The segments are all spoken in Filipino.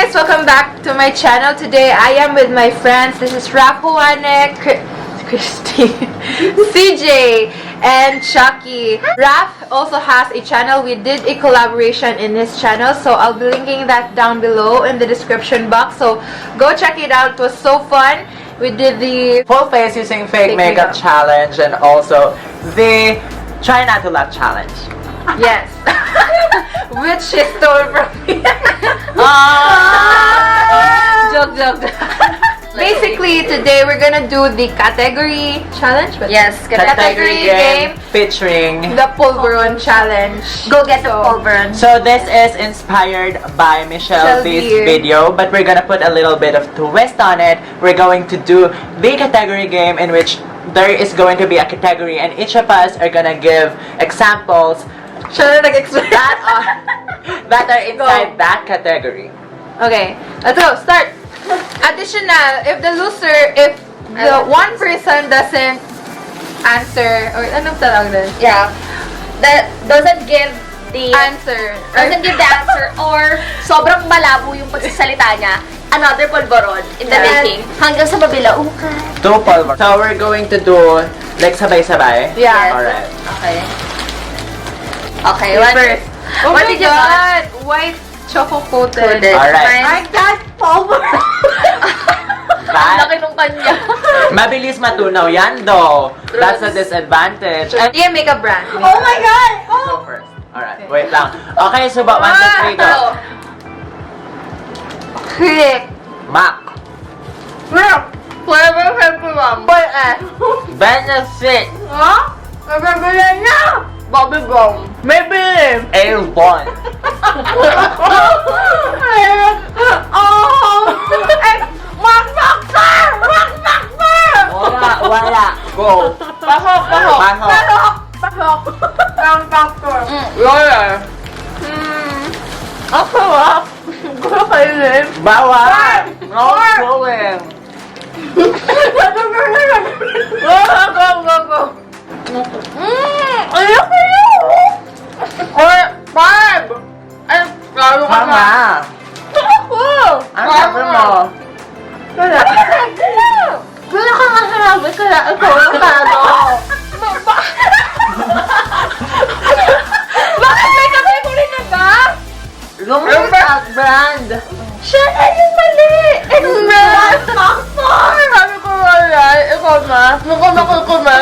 guys, welcome back to my channel. Today I am with my friends. This is Rapuane, Christy, CJ, and Chucky. Raf also has a channel. We did a collaboration in his channel, so I'll be linking that down below in the description box. So go check it out. It was so fun. We did the full face using fake makeup challenge and also the try not to laugh challenge. yes, which she stole from me. Joke. Basically, today we're gonna do the category challenge. Yes, category game featuring the Pulveron challenge. Go get the Pulveron. So this is inspired by Michelle V's video, but we're gonna put a little bit of twist on it. We're going to do the category game in which there is going to be a category and each of us are gonna give examples that are inside that category. Okay, let's go. Start. Additional, if the one person doesn't answer, or anong tawag din? Yeah. That doesn't give the Answer. answer or sobrang malabo yung pagsasalita niya, another Pulveron in the making. Hanggang sa mabila, Two pulver. So we're going to do like sabay-sabay. Yeah. Alright. Okay. Okay, You one first. Oh What my did you God! White choco coated. Alright. I got Pulveron. Laki nung kanya. Mabilis matunaw yan though. That's a disadvantage. And Yeah, makeup brand. Oh my God! go first. Alright, wait lang. Okay, so 1, 2, 3, go. Click. Mac. Forever Pulveron. Benefit. Huh? Nagagala na! Bobby Brown. Maybelline. Avon. Mark Boxer! Wala. Go. Pahok. Mahok. Mark Boxer. Roller. Ako ah. Gusto kayo rin. Bawal. No going. Go. Ayaw kayo! Or, 5! Ay, lalo ka na. Tama. Ako! Ang sabi mo? Wala ka nga sinabi, kaya ikaw ang talo. Bakit may category na ba? Lumit at brand. Siya na yung mali! It's not factor! Sabi ko wala, ikaw na. Nakamakul ko na.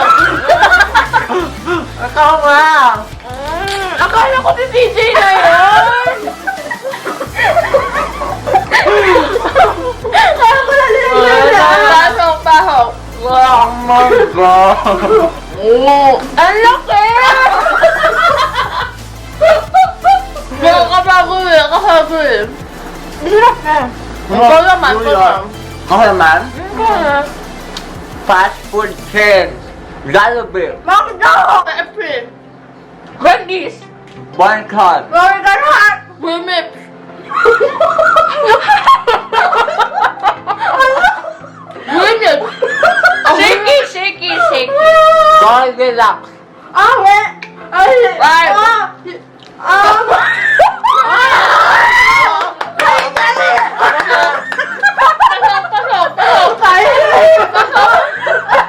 Ikaw nga. Akala ko si CJ na yun! Akala ko na Pahok. Oh my God. Ang laki! Nakakabago eh. Hirap na. Ikaw naman. Ako naman? Fast food chain. Jollibee. McDo! KFC. Wendy's. Bonchon. Burger Hut. Wimip. Wimip. Shaky. Goldilocks.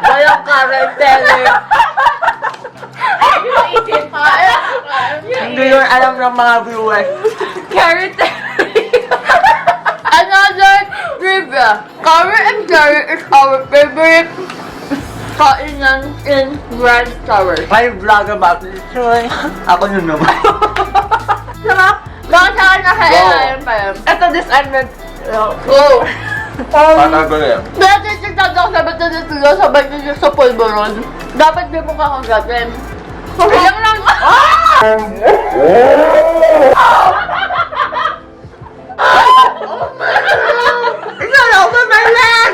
Walang karantele. Hindi yun alam ng mga viewers. Carrot. Another trivia. Carrot and carrot is our favorite kainan in Grand Tower. May vlog about this. Ako yun naman. Sarap. Bakit sa akin nakailan pa yun? Ito, this advent. Go. Patagulin. Dati tignan ako sabay nyo sa Pulveron. Dapat di mo kakagatin. Ilang lang. It's all over my leg!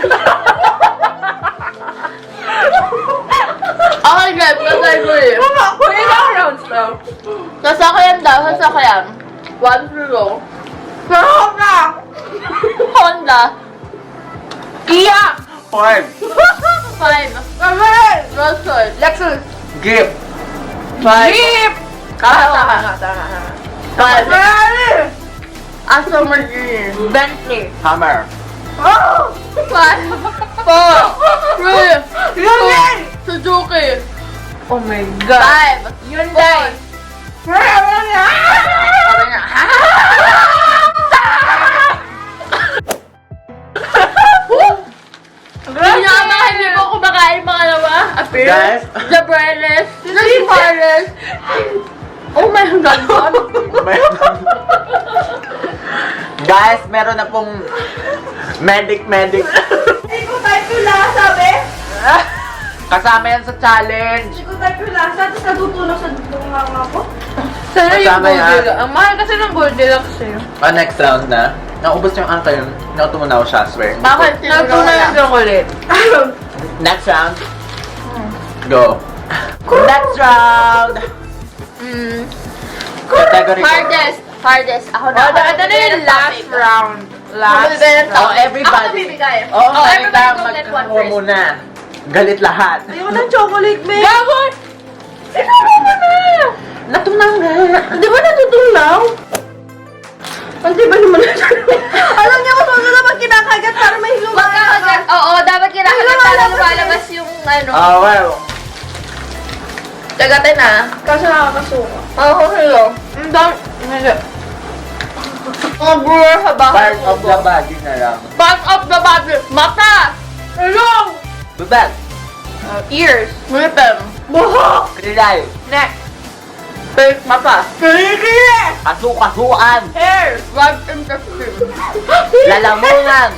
Okay guys, category. Ilang rounds daw? Sasakayan daw, sasakayan. 1 to go. Sarap na! Honda. Kia! 5. 5. Rolls-Royce. Lexus. Gift. 5. Jeep! Tama. 5. Aston Martin. Bentley. Hammer. 5, 4, 3, 2, Suzuki. Oh my God. 5, Hyundai. Sabi niya. Pinama, hindi mo kumakain pangalawa. Appear. Guys. Jabreles. Nasipares. Oh my God. Guys, meron na pong medic. Hindi ko type yung lasa, be. Kasama yan sa challenge. Hindi ko type yung lasa, tapos natutulog sa bunganga ko. Sana yung Kasama yan. Goldilocks. Ang mahal kasi ng Goldilocks eh. Next round na. Naubos yung uncle. Nakatumunaw siya, swear. Bakit? Natuna yung chocolate. Next round. Go. Next round. Category ko. Hardest. Ako na. Ito na yung last round. Last Oh, everybody. Ako bibigay. Oo, everybody kaya go get one magkakuha first. muna. Galit lahat. Ayaw ng chocolate, be. Gagawin! Ikaw mo na! Natunaw nga. Di ba natutunaw? Hindi ba naman natutunaw? Alam niya kung saan naman kinakagat para may lumalakas. Oo, dapat kinakagat para lumalabas yung ano. Oh, well. Tagatin na. Kasi nakakasuka. Oo, hello. Ang dami. Mga brewer sa bahay. Part of the body na lang. Part of the body. Mata! Hello! Bubag. Ears. Ngipin. Buhok! Kilay. Neck. Face mata. Kilikili! Kasukasuan. Hair! Right intestine. Lalamunan.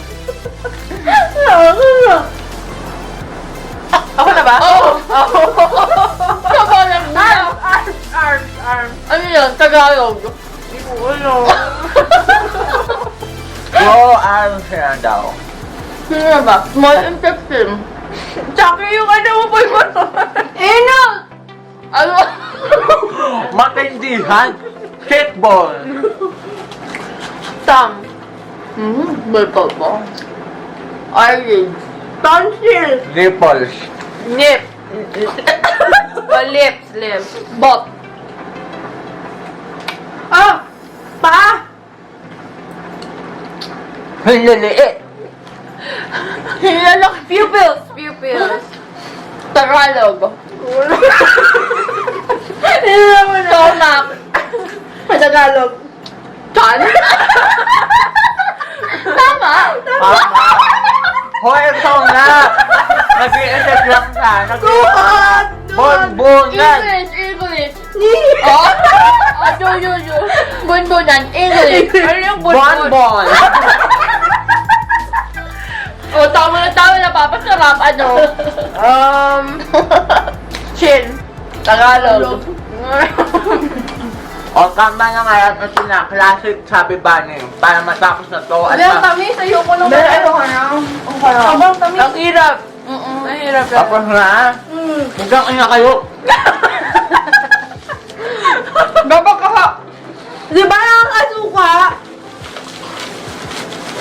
Ako na ba? Oo! Kabalang na! Arms. Ano yun? Tagalog. Hindi ko alam. Go, arms na daw. Sino na ba? Small intestine. Tsaka yung ano mo po yung Anal! Ano? Matindihan. Kickball. Tongue. Bulpol po. Eyelid. Tonsil. Nipples. Nip. Lips. Bot. Pa! Hilaliit. Hilalak. Pupils. Tagalog. Tomak. Tagalog. Chan? Tama. Tama. Hoy, ito na. Nag-i-edit lang siya. Buhat! Bonbonan. English. Oh? Yo. Bunbunan. English. Ano yung bunbun? Bonbon. Oh, tama na, papasarap. Ano? Chin. Tagalog. O, kama na ngayon. Ito na, classic sabi ba niyo. Para matapos na to. At tamis. Ayoko nung Abang tamis. Ang hirap. Ang hirap. tapos na. Hanggang ina kayo. Babak ka ha. Di ba ang asuka?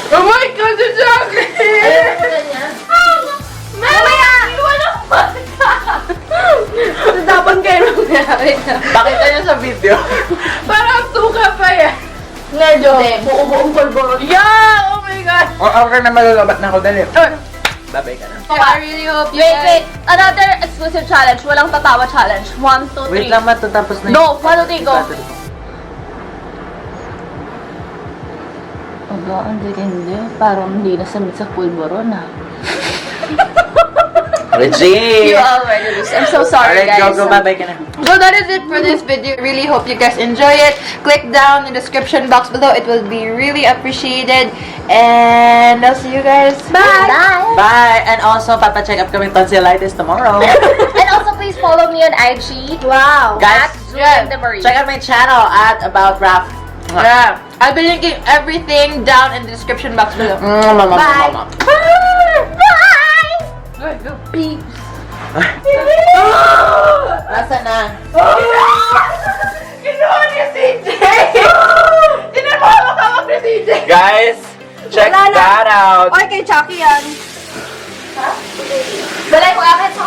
Oh my God, si Jackie! Mamaya! Iwan ang bata! Dapat kayo nangyari na. Pakita niyo sa video. Parang suka pa yan. Medyo. Buong polvo. Yeah! Oh my God! O, okay na malulabat na ako. Dali. Babay ka na. I really hope you Wait. Another exclusive challenge. Walang tatawa challenge. 1, 2, 3. Wait lang, matatapos na Go! 1, 2, 3, go! Aba, ang hindi. Parang hindi nasamit sa pulboron ah. Reggie! You already lose. I'm so sorry, Alright, guys. go, babay ka na. So that is it for this video. Really hope you guys enjoy it. Click down in the description box below. It will be really appreciated. And I'll see you guys. Bye! Bye! Bye! And also, papacheck up kami tonsillitis tomorrow. And also, please follow me on IG. Wow! Guys, At Julian the Marie. check out my channel at About Rap. Yeah. I'll be linking everything down in the description box below. Bye! Bye! Go. Peeps. Nasa na? Kinuha niya CJ! Tinapawak ni CJ! Guys, check Wala na. that out. Oy, kay Chucky yan. Balay ko akit sa